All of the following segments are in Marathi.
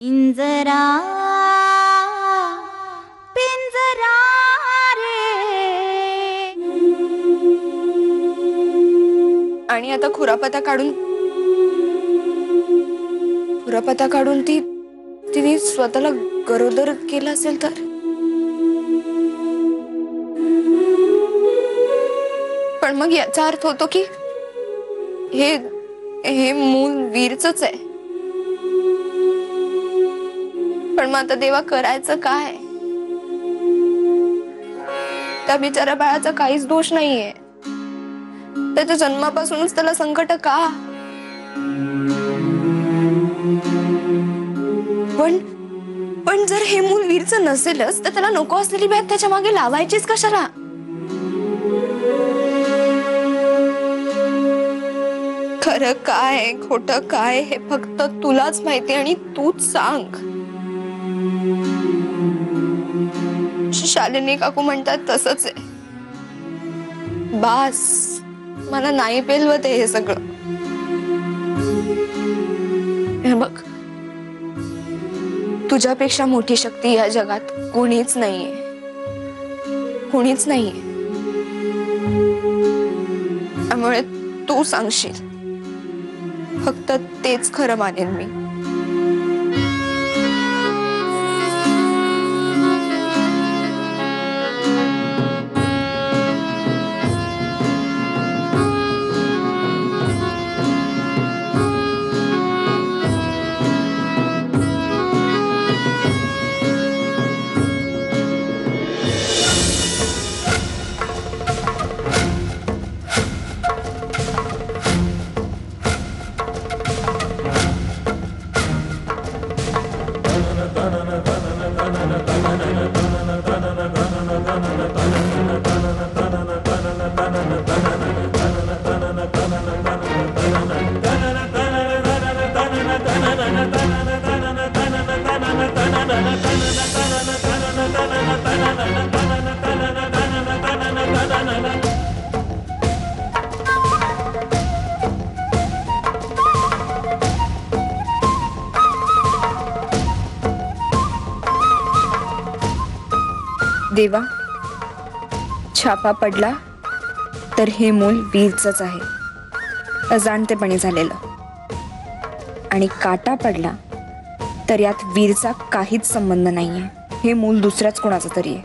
पिंजरा पिंजरा रे। आणि आता खुरापता काढून तिने स्वतःला गरोदर केलं असेल तर? पण मग याचा अर्थ होतो की हे मूल वीरचंच आहे. पण मग आता देवा करायचं काय? त्या बिचाऱ्या बाळाचा काहीच दोष नाहीये. त्याच्या जन्मापासूनच त्याला संकट का? पण जर हे मूल वीरचं नसेलच तर त्याला नको असलेली बॅग त्याच्या मागे लावायचीच कशाला? खरं काय खोटं काय हे फक्त तुलाच माहिती आणि तूच सांग. शालिनी काकू म्हणतात तसंच आहे. बास, मला नाही पेलवत हे सगळं. हे बघ, तुझ्यापेक्षा मोठी शक्ती या जगात कोणीच नाहीये. कोणीच नाहीये. त्यामुळे तू सांगशील फक्त तेच खरं मानेन मी. देवा, छापा पडला तर हे मूल वीरचंच आहे, अजाणतेपणी झालेलं. आणि काटा पडला तर यात वीरचा काहीच संबंध नाहीये. हे मूल दुसऱ्याच कोणाचं तरी आहे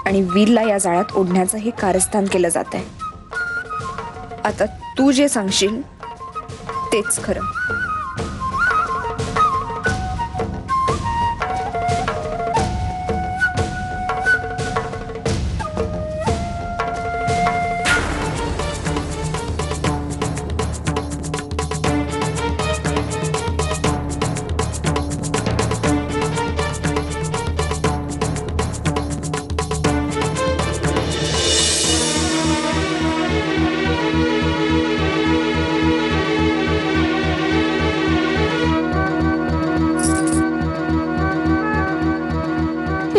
आणि वीरला या जाळ्यात ओढण्याचं हे कारस्थान केलं जात आहे. आता तू जे सांगशील तेच खरं.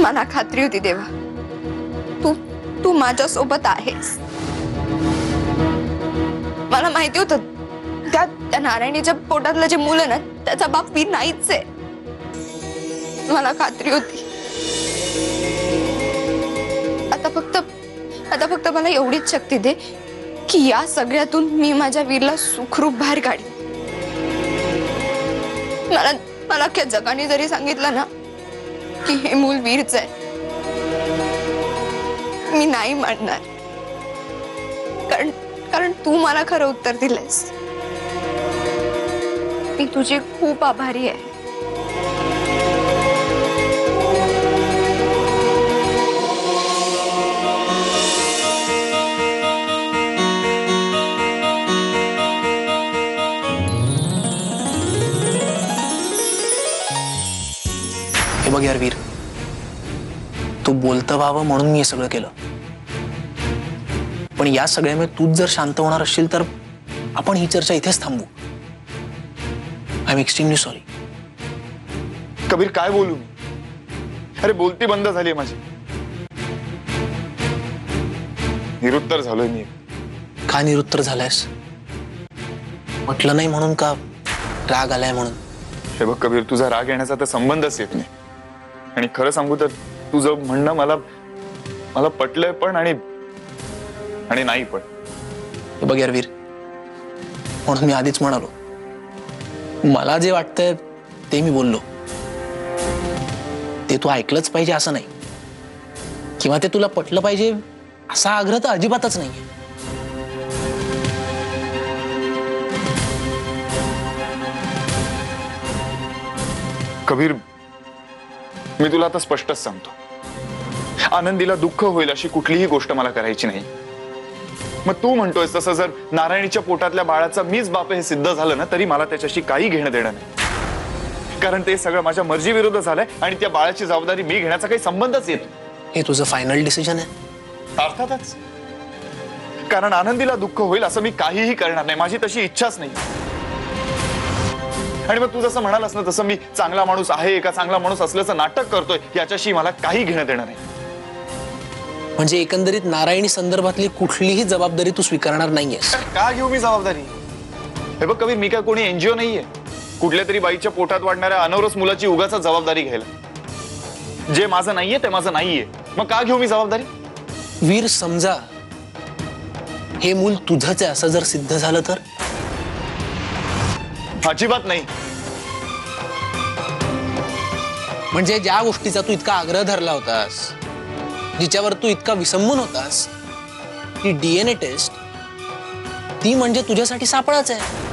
मला खात्री होती देवा, तू माझ्या सोबत आहेस. मला माहिती होतं त्या नारायणीच्या पोटातलं जे मूल आहे ना त्याचा बाप वीर नाहीच आहे. मला खात्री होती. आता फक्त मला एवढीच शक्ती दे की या सगळ्यातून मी माझ्या वीरला सुखरूप बाहेर काढेन. मला अख्ख्या जगाने जरी सांगितलं ना की हे मूल वीरच आहे, मी नाही मानणार. कारण तू मला खरं उत्तर दिलंस. मी तुझी खूप आभारी आहे. हे बघ यार वीर, तू बोलतं व्हावं म्हणून मी हे सगळं केलं. पण या सगळ्यामुळे तूच जर शांत होणार असशील तर आपण ही चर्चा इथेच थांबवू. I am extremely sorry. Kabir, काय बोलू मी? अरे बोलती बंद झाली माझी. निरुत्तर झालोय मी. का निरुत्तर झालायस? म्हटलं नाही म्हणून का? राग आलाय म्हणून? हे बघ कबीर, तुझा राग येण्याचा तर संबंधच येत नाही. आणि खरं सांगू तर तुझं म्हणणं मला मला पटलंय पण आणि नाही पण. हे बघ यार वीर, म्हणून मी आधीच म्हणालो, मला जे वाटतंय ते मी बोललो. ते तू ऐकलंच पाहिजे असं नाही, किंवा ते तुला पटलं पाहिजे असा आग्रह तर अजिबातच नाहीये. कबीर, मी तुला आता स्पष्टच सांगतो, आनंदीला दुःख होईल अशी कुठलीही गोष्ट मला करायची नाही. मग तू म्हणतोयस तसं जर नारायणीच्या पोटातल्या बाळाचा मीच बाप हे सिद्ध झालं ना, तरी मला त्याच्याशी काही घेणं देणं नाही. कारण ते सगळं माझ्या मर्जी विरुद्ध झालंय आणि त्या बाळाची जबाबदारी मी घेण्याचा काही संबंधच येत. हे तुझं फायनल डिसिजन आहे? अर्थातच. कारण आनंदीला दुःख होईल असं मी काहीही करणार नाही, माझी तशी इच्छाच नाही. आणि मग तू जसं म्हणालास ना, तसं मी चांगला माणूस आहे का चांगला माणूस असल्याचं नाटक करतोय याच्याशी मला काही घेणं देणं नाही. म्हणजे एकंदरीत नारायणी संदर्भातली कुठलीही जबाबदारी तू स्वीकारणार नाहीयेस? का घेऊ मी जबाबदारी? हे बघ कबीर, मी काय कोणी एनजीओ नाहीये कुठल्या तरी बाईच्या पोटात वाढणाऱ्या अनवरस मुलाची उगाच जबाबदारी घ्यायला. जे माझं नाहीये ते माझं नाहीये, मग का घेऊ मी जबाबदारी? वीर, समजा हे मूल तुझंच आहे असं जर सिद्ध झालं तर? अजिबात नाही. म्हणजे ज्या गोष्टीचा तू इतका आग्रह धरला होतास, जिच्यावर तू इतका विसंबून होतास, ती डीएनए टेस्ट, ती म्हणजे तुझ्यासाठी सापळाच आहे.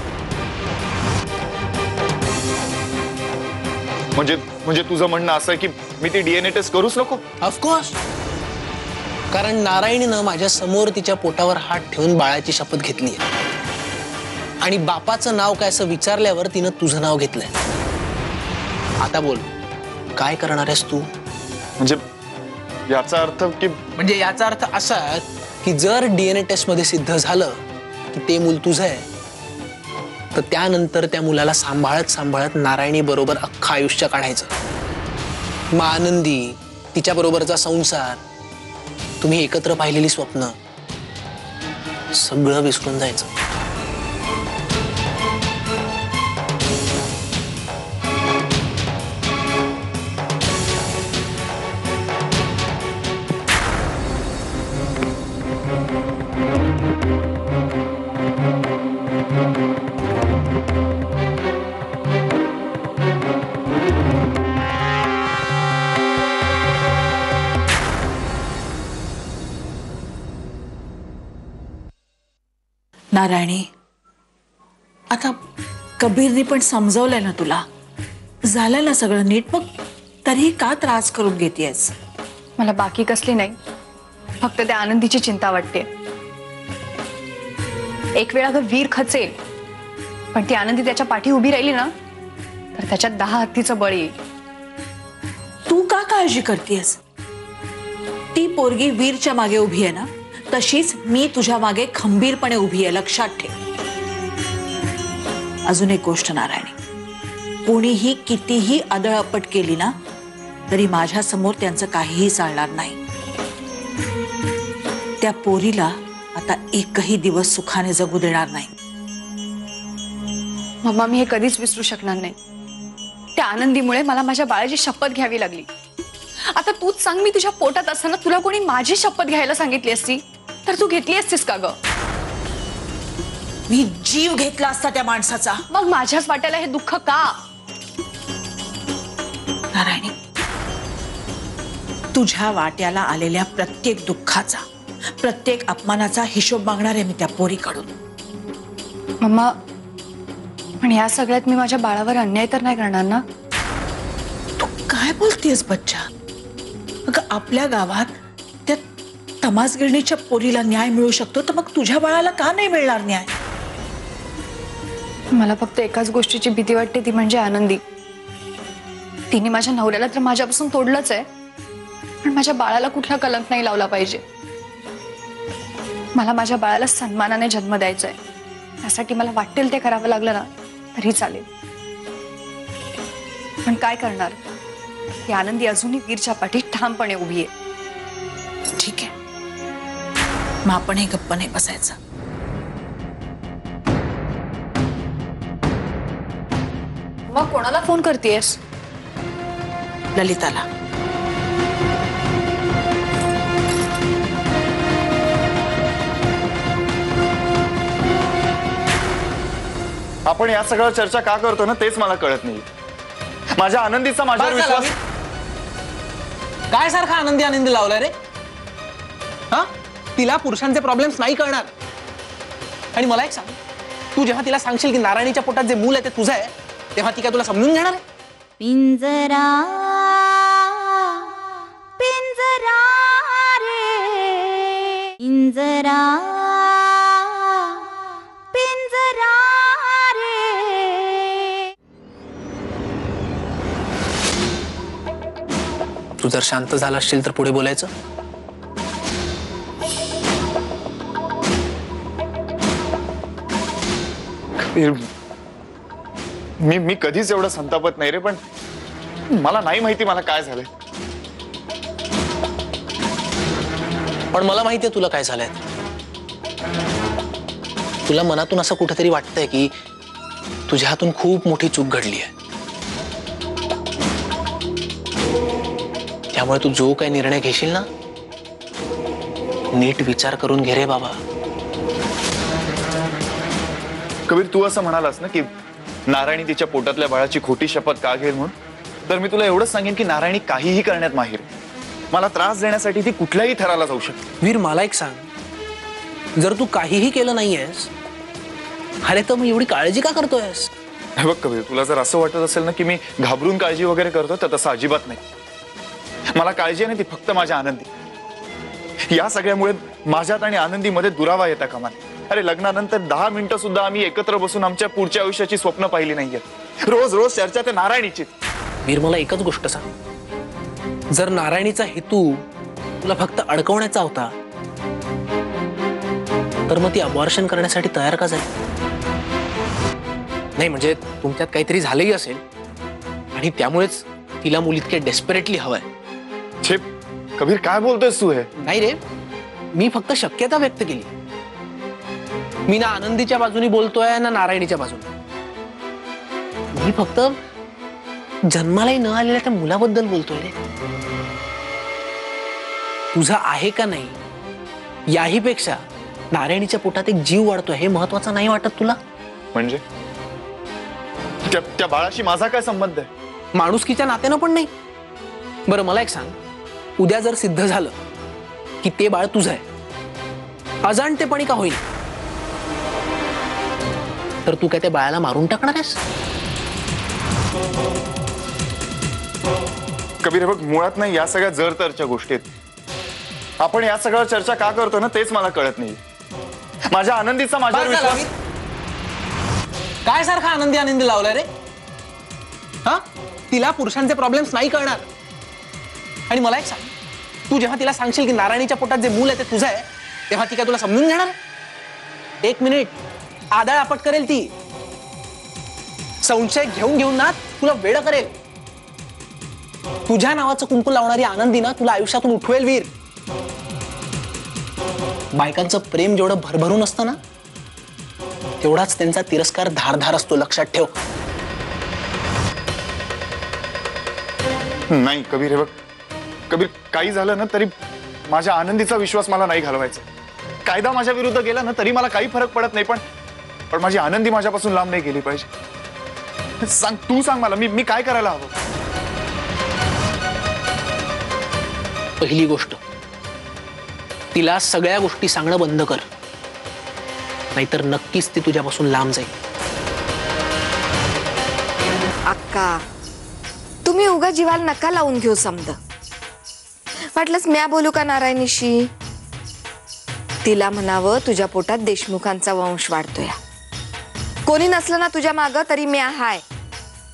म्हणजे तुझं म्हणणं असं आहे की मी ती डीएनए टेस्ट करूच नको? ऑफकोर्स. कारण नारायणीनं माझ्या समोर तिच्या पोटावर हात ठेवून बाळाची शपथ घेतली आहे. आणि बापाचं नाव काय असं विचारल्यावर तिनं तुझं नाव घेतलंय. आता बोल, काय करणार आहेस तू? म्हणजे याचा अर्थ की, म्हणजे याचा अर्थ असा की जर डीएनए टेस्ट मध्ये सिद्ध झालं की ते मूल तुझं आहे, तर त्यानंतर त्या मुलाला सांभाळत सांभाळत नारायणी बरोबर अख्खं आयुष्य काढायचं. मग आनंदी, तिच्या बरोबरचा संसार, तुम्ही एकत्र पाहिलेली स्वप्न, सगळं विसरून जायचं. नारायणी, आता कबीरने पण समजवलंय ना तुला, झालं ना सगळं नीट, मग तरीही का त्रास करून घेतेयस? मला बाकी कसली नाही, फक्त त्या आनंदीची चिंता वाटते. एक वेळा अगं वीर खचेल, पण ती आनंदी त्याच्या पाठी उभी राहिली ना, तर त्याच्यात 10 हत्तीचं बळ येईल. तू का काळजी करतेयस? ती पोरगी वीरच्या मागे उभी आहे ना, तशीच मी तुझ्या मागे खंबीरपणे उभी आहे, लक्षात ठेव. अजून एक गोष्ट नारायणी, कोणीही कितीही अदळअपट केली ना, तरी माझ्या समोर त्यांचं काहीही चालणार नाही. त्या पोरीला आता एकही दिवस सुखाने जगू देणार नाही. मम्मा, मी हे कधीच विसरू शकणार नाही. त्या आनंदीमुळे मला माझ्या बाळाची शपथ घ्यावी लागली. आता तूच सांग, मी तुझ्या पोटात असताना तुला कोणी माझी शपथ घ्यायला सांगितली असती तर तू घेतली असतीस का ग? मी जीव घेतला असता त्या माणसाचा. मग माझ्याच वाट्याला हे दुःख का? नारायणी, तुझ्या वाट्याला आलेल्या प्रत्येक दुःखाचा, प्रत्येक अपमानाचा हिशोब मागणार आहे मी त्या पोरीकडून. मम्मा, पण या सगळ्यात मी माझ्या बाळावर अन्याय तर नाही करणार ना? तू काय बोलतेस बच्चा? अगं, आपल्या गावात त्या तमासगिरणीच्या पोरीला न्याय मिळू शकतो, तर मग तुझ्या बाळाला का नाही मिळणार न्याय? मला फक्त एकाच गोष्टीची भीती वाटते, ती म्हणजे आनंदी. तिने माझ्या नवऱ्याला तर माझ्यापासून तोडलंच आहे, पण माझ्या बाळाला कुठला कलंक नाही लावला पाहिजे. मला माझ्या बाळाला सन्मानाने जन्म द्यायचा आहे. त्यासाठी मला वाटेल ते करावं लागलं ना तरी चालेल. पण काय करणार, ती आनंदी अजूनही वीरच्या पाठी ठामपणे उभी आहे. ठीक आहे, मग आपण हे गप्प नाही बसायचं. मग कोणाला फोन करतेस? ललिताला. आपण या सगळ्या चर्चा का करतो ना तेच मला कळत नाही. माझ्या आनंदीचा माझ्यावर बस झालं, विश्वास. काय सारखा आनंदी आनंदी लावलाय रे? हा, तिला पुरुषांचे प्रॉब्लेम्स नाही कळणार. आणि मला एक सांग, तू जेव्हा तिला सांगशील की नारायणीच्या पोटात जे मूल आहे ते तुझं आहे, तेव्हा ती काय तुला समजून घेणार आहे? पिंजरा पिंजरा रे पिंजरा पिंजरा रे. तू जर शांत झाला असशील तर पुढे बोलायचं. मी कधीच एवढं संतापत नाही रे, पण मला नाही माहिती मला काय झालंय. पण मला माहितीये तुला काय झालंय. तुला मनातून असं कुठेतरी वाटतंय की तुझ्या हातून खूप मोठी चूक घडली आहे. त्यामुळे तू जो काही निर्णय घेशील ना, नीट विचार करून घे रे बाबा. कबीर, तू असं म्हणालास ना की नारायणी तिच्या पोटातल्या बाळाची खोटी शपथ का घेईल म्हणून, तर मी तुला एवढंच सांगेन की नारायणी काहीही करण्यात माहीर आहे. मला त्रास देण्यासाठी ती कुठल्याही थराला जाऊ शकते. वीर, मला एक सांग, जर तू काहीही केलं नाहीयेस, अरे तर मग एवढी काळजी का करतोयस? हे बघ कबीर, तुला जर असं वाटत असेल ना की मी घाबरून काळजी वगैरे करतो, तर तसं अजिबात नाही. मला काळजी आहे ना ती फक्त माझ्या आनंदी. या सगळ्यामुळे माझ्यात आणि आनंदीमध्ये दुरावा येता कामा नये. अरे लग्नानंतर 10 मिनिटं सुद्धा आम्ही एकत्र बसून आमच्या पुढच्या आयुष्याची स्वप्न पाहिली नाहीयेत. रोज रोज चर्चा त्या नारायणीची. वीर, मला एकच गोष्ट सांग, जर नारायणीचा हेतू तुला फक्त अडकवण्याचा होता, तर मग ती अबॉर्शन करण्यासाठी तयार का झाली? नाही म्हणजे तुमच्यात काहीतरी झालंही असेल आणि त्यामुळेच तिला मुली इतके डेस्परेटली हवंय. छे कबीर, काय बोलतोयस तू? हे नाही रे, मी फक्त शक्यता व्यक्त केली. मी ना आनंदीच्या बाजूनी बोलतोय ना नारायणीच्या बाजूने. मी फक्त जन्मालाही न आलेल्या त्या मुलाबद्दल बोलतोय रे. तुझा आहे का नाही याही पेक्षा नारायणीच्या पोटात एक जीव वाढतोय हे महत्वाचं नाही वाटत तुला? म्हणजे त्या बाळाशी माझा काय संबंध आहे? माणुसकीच्या नात्यानं पण नाही. बरं मला एक सांग, उद्या जर सिद्ध झालं की ते बाळ तुझं आहे, अजाणतेपणी का होईल, तर तू काय त्या बाळाला मारून टाकणार आहेस? कबीर, हे बघ, मुळात नाही या सगळ्या जरतरच्या गोष्टी आहेत. आपण या सगळ्या चर्चा का करतो ना तेच मला कळत नाही. माझ्या आनंदीचा माझ्यावर विश्वास. काय सारखा आनंदी आनंदी लावलाय रे? हा, तिला पुरुषांचे प्रॉब्लेम्स नाही कळणार. आणि मला एक सांग, तू जेव्हा तिला सांगशील की नारायणीच्या पोटात जे मूल आहे ते तुझं आहे, तेव्हा ती काय तुला समजून घेणार? 1 मिनिट आदळ आपट करेल ती. संशय घेऊन घेऊन ना तुला वेड करेल. तुझ्या नावाचं कुंकू लावणारी आनंदी ना तुला आयुष्यातून उठवेल वीर. बायकांचं प्रेम जेवढं भरभरून असतं ना, तेवढाच त्यांचा तिरस्कार धारधार असतो, लक्षात ठेव. नाही कबीर, हे बघ कबीर, काही झालं ना तरी माझ्या आनंदीचा विश्वास मला नाही घालवायचा. कायदा माझ्या विरुद्ध गेला ना तरी मला काही फरक पडत नाही, पण माझी आनंदी माझ्यापासून लांब नाही गेली पाहिजे. सांग, तू सांग मला, मी काय करायला हवं? पहिली गोष्ट, तिला सगळ्या गोष्टी सांगणं बंद कर, नाहीतर नक्कीच ती तुझ्यापासून लांब जाईल. अक्का, तुम्ही उगा जीवाला नका लावून घेऊ समज. वाटलंच म्या बोलू का नारायणीशी? तिला म्हणावं तुझ्या पोटात देशमुखांचा वंश वाढतोय. कोणी नसलं ना तुझ्या माग तरी म्या हाय,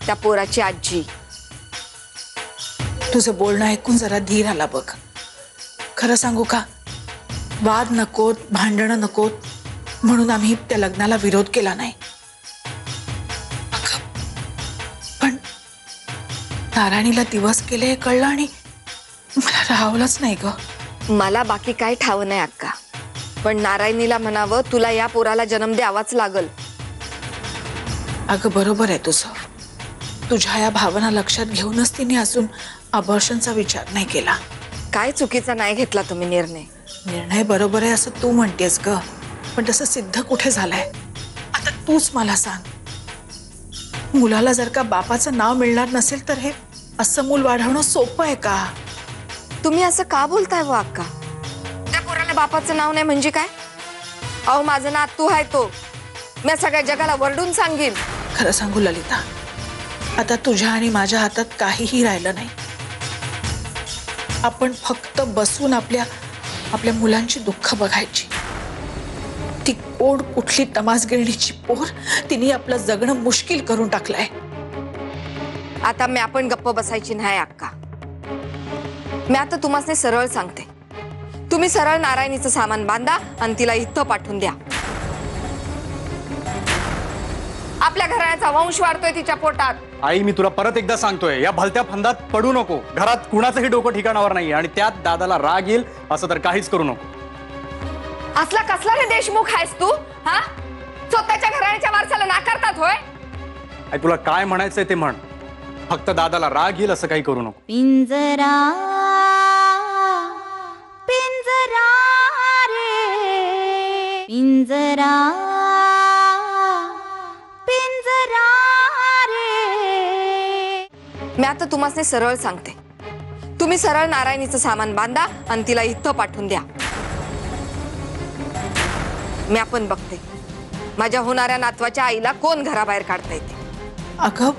त्या पोराची आजी. तुझं बोलणं ऐकून जरा धीर आला बघ. खरं सांगू का, वाद नकोत, भांडणं नकोत म्हणून आम्ही त्या लग्नाला विरोध केला नाही. पण नारायणीला दिवस गेले हे कळलं आणि मला राहवलंच नाही ग. मला बाकी काय ठाव नाही अक्का, पण नारायणीला म्हणावं तुला या पोराला जन्म द्यावाच लागल. अगं बरोबर आहे तुझं, तुझ्या या भावना लक्षात घेऊनच तिने अजून अबॉर्शनचा विचार नाही केला. काय चुकीचा नाही घेतला तुम्ही निर्णय. निर्णय बरोबर आहे असं तू म्हणतेस ग, पण तसं सिद्ध कुठे झालंय? आता तूच मला सांग, मुलाला जर का बापाचं नाव मिळणार नसेल तर हे असं मूल वाढवणं सोपं आहे का? तुम्ही असं का बोलताय वो अक्का? त्या पोराला बापाचं नाव नाही म्हणजे काय? अहो माझं नात तू आहे तो. मी सगळ्या जगाला वरडून सांगेन. खरं सांगू ललिता, आता तुझ्या आणि माझ्या हातात काहीही राहिलं नाही. आपण फक्त बसून आपल्या मुलांची दुःख बघायची. ती कोण कुठली तमासगिरणीची पोर, तिने आपलं जगणं मुश्किल करून टाकलंय. आता मी आपण गप्प बसायची नाही अक्का. मी आता तुम्हाला सरळ सांगते, तुम्ही सरळ नारायणीचं सामान बांधा आणि तिला इथं पाठवून द्या. आपल्या घराण्याचा वंश वाढतोय तिच्या पोटात. आई मी तुला परत एकदा सांगतोय, या भलत्या फंदात पडू नको. घरात कुणाचंही डोकं ठिकाणावर नाही आणि त्यात दादाला राग येईल असं तर काहीच करू नको. असला कसला रे देशमुख आहेस तू? हा, स्वतःच्या घराण्याच्या वारसाला नाकारतात होय? आई तुला काय म्हणायचंय ते म्हण, फक्त दादाला राग येईल असं काही करू नको. पिंजरा पिंजरा रे पिंजरा पिंजरा रे. मी आता तुम्हाला सरळ सांगते, तुम्ही सरळ नारायणीचं सामान बांधा आणि तिला इथं पाठवून द्या. मी आपण बघते माझ्या होणाऱ्या नातवाच्या आईला कोण घराबाहेर काढता येते. अगं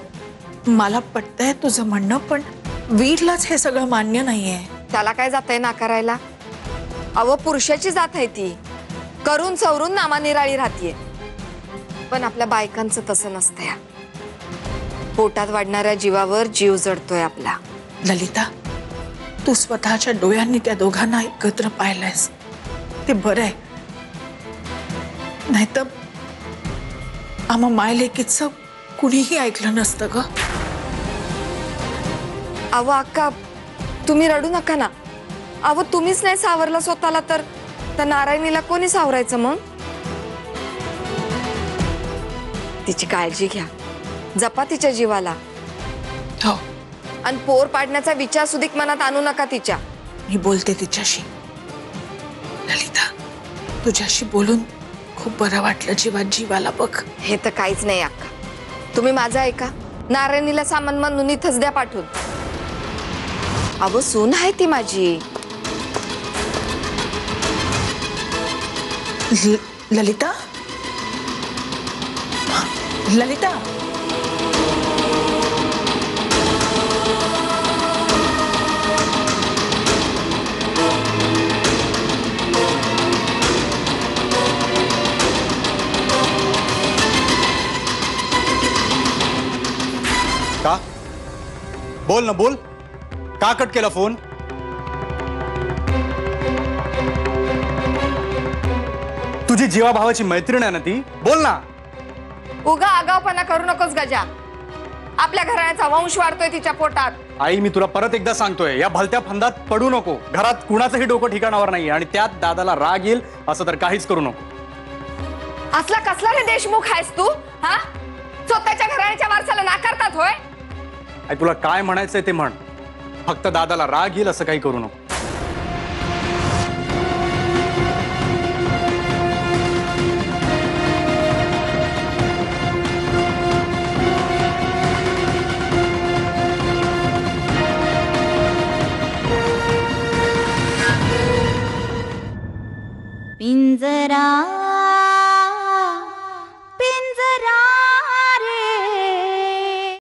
मला पटतंय तुझं म्हणणं, पण वीरलाच हे सगळं मान्य नाहीये. त्याला काय जात आहे नाकारायला? अव पुरुषाची जात आहे ती, करून सवरून नामानिराळी राहतीये. पण आपल्या बायकांचं तसं नसतं या. पोटात वाढणाऱ्या जीवावर जीव जडतोय आपला. ललिता, तू स्वतःच्या डोळ्यांनी त्या दोघांना एकत्र पाहिलंयस ते बरं आहे. नाहीतर आम्हा मायलेकीचं कुणीही ऐकलं नसतं ग. अव अक्का तुम्ही रडू नका ना. अव तुम्हीच नाही सावरला स्वतःला तर नारायणीला कोणी सावरायचं मग? तिची काळजी घ्या, जपा तिच्या जीवाला. हो, आणि पोर पाडण्याचा विचार सुधिक मनात आणू नका तिच्या. मी बोलते तिच्याशी. ललिता, तुझ्याशी बोलून खूप बरं वाटलं. जीवाला बघ. हे तर काहीच नाही अक्का, तुम्ही माझं ऐका. नारायणीला सामान म्हणून इथंच द्या पाठवून. अव सून आहे ती माझी. ललिता, ललिता, का बोल ना, बोल. का कट केला फोन? तुझी जीवाभावाची मैत्रीण आहे ना ती, बोल ना. उगा आगावपणा करू नकोस गजा. आपल्या घराण्याचा वंश वाढतोय तिच्या पोटात. आई मी तुला परत एकदा सांगतोय, या भलत्या फंदात पडू नको. घरात कुणाचंही डोकं ठिकाणावर नाही आणि त्यात दादाला राग येईल असं तर काहीच करू नको. असला कसला रे देशमुख आहेस तू? हा, स्वतःच्या घराण्याच्या वारसाला नाकारतात होय? आई तुला काय म्हणायचंय ते म्हण, फक्त दादाला राग येईल असं काही करू नको. पिंजरा